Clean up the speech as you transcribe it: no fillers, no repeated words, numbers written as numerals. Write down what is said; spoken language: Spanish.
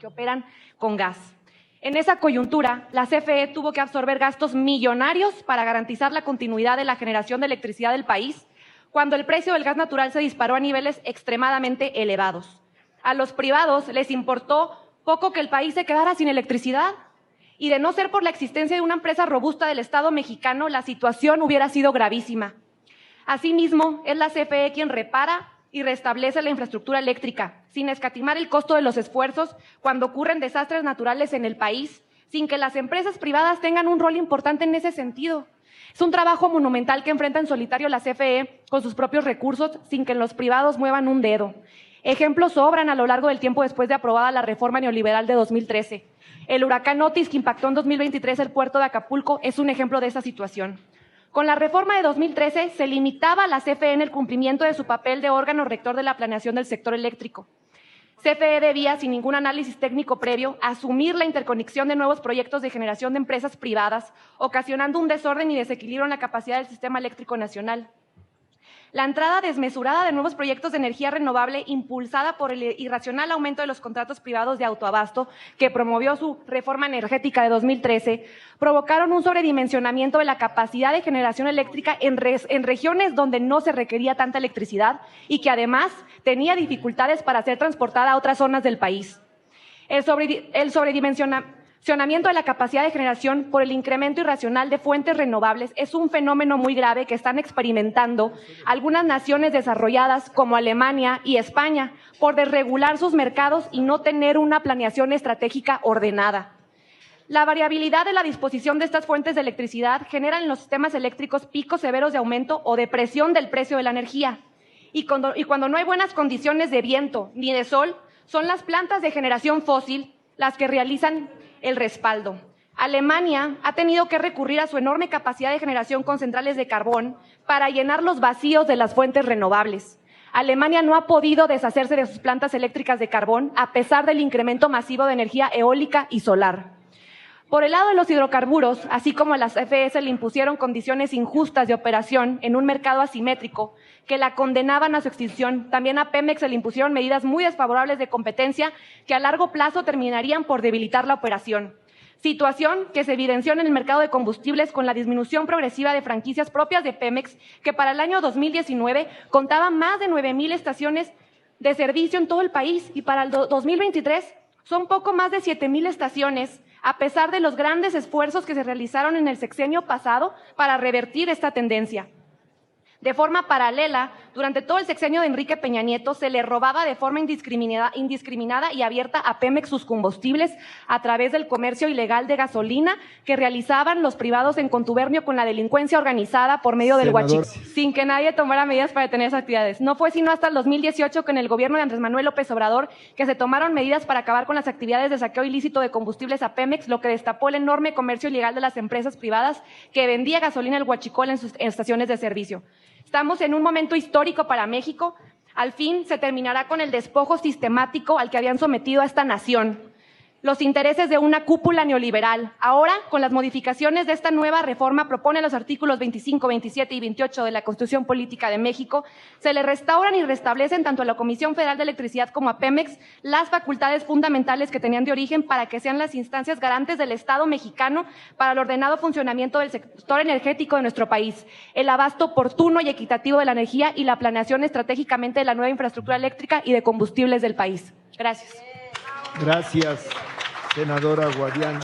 que operan con gas. En esa coyuntura, la CFE tuvo que absorber gastos millonarios para garantizar la continuidad de la generación de electricidad del país, cuando el precio del gas natural se disparó a niveles extremadamente elevados. A los privados les importó poco que el país se quedara sin electricidad, y de no ser por la existencia de una empresa robusta del Estado mexicano, la situación hubiera sido gravísima. Asimismo, es la CFE quien repara y restablece la infraestructura eléctrica, sin escatimar el costo de los esfuerzos cuando ocurren desastres naturales en el país, sin que las empresas privadas tengan un rol importante en ese sentido. Es un trabajo monumental que enfrenta en solitario la CFE con sus propios recursos, sin que los privados muevan un dedo. Ejemplos sobran a lo largo del tiempo después de aprobada la reforma neoliberal de 2013. El huracán Otis, que impactó en 2023 el puerto de Acapulco, es un ejemplo de esa situación. Con la reforma de 2013 se limitaba a la CFE en el cumplimiento de su papel de órgano rector de la planeación del sector eléctrico. CFE debía, sin ningún análisis técnico previo, asumir la interconexión de nuevos proyectos de generación de empresas privadas, ocasionando un desorden y desequilibrio en la capacidad del sistema eléctrico nacional. La entrada desmesurada de nuevos proyectos de energía renovable, impulsada por el irracional aumento de los contratos privados de autoabasto, que promovió su reforma energética de 2013, provocaron un sobredimensionamiento de la capacidad de generación eléctrica en regiones donde no se requería tanta electricidad y que además tenía dificultades para ser transportada a otras zonas del país. El sobredimensionamiento de la capacidad de generación por el incremento irracional de fuentes renovables es un fenómeno muy grave que están experimentando algunas naciones desarrolladas como Alemania y España por desregular sus mercados y no tener una planeación estratégica ordenada. La variabilidad de la disposición de estas fuentes de electricidad genera en los sistemas eléctricos picos severos de aumento o depresión del precio de la energía. Y cuando no hay buenas condiciones de viento ni de sol, son las plantas de generación fósil las que realizan el respaldo. Alemania ha tenido que recurrir a su enorme capacidad de generación con centrales de carbón para llenar los vacíos de las fuentes renovables. Alemania no ha podido deshacerse de sus plantas eléctricas de carbón a pesar del incremento masivo de energía eólica y solar. Por el lado de los hidrocarburos, así como a las CFE se le impusieron condiciones injustas de operación en un mercado asimétrico que la condenaban a su extinción, también a Pemex se le impusieron medidas muy desfavorables de competencia que a largo plazo terminarían por debilitar la operación. Situación que se evidenció en el mercado de combustibles con la disminución progresiva de franquicias propias de Pemex, que para el año 2019 contaba más de 9,000 estaciones de servicio en todo el país y para el 2023 son poco más de 7,000 estaciones, a pesar de los grandes esfuerzos que se realizaron en el sexenio pasado para revertir esta tendencia. De forma paralela, durante todo el sexenio de Enrique Peña Nieto se le robaba de forma indiscriminada y abierta a Pemex sus combustibles a través del comercio ilegal de gasolina que realizaban los privados en contubernio con la delincuencia organizada por medio del huachicoleo, sin que nadie tomara medidas para detener esas actividades. No fue sino hasta el 2018 que en el gobierno de Andrés Manuel López Obrador que se tomaron medidas para acabar con las actividades de saqueo ilícito de combustibles a Pemex, lo que destapó el enorme comercio ilegal de las empresas privadas que vendía gasolina al huachicol en sus estaciones de servicio. Estamos en un momento histórico para México. Al fin se terminará con el despojo sistemático al que habían sometido a esta nación. Los intereses de una cúpula neoliberal. Ahora, con las modificaciones de esta nueva reforma, propone los artículos 25, 27 y 28 de la Constitución Política de México, se le restauran y restablecen tanto a la Comisión Federal de Electricidad como a Pemex las facultades fundamentales que tenían de origen para que sean las instancias garantes del Estado mexicano para el ordenado funcionamiento del sector energético de nuestro país, el abasto oportuno y equitativo de la energía y la planeación estratégicamente de la nueva infraestructura eléctrica y de combustibles del país. Gracias. Gracias, senadora Guadiana.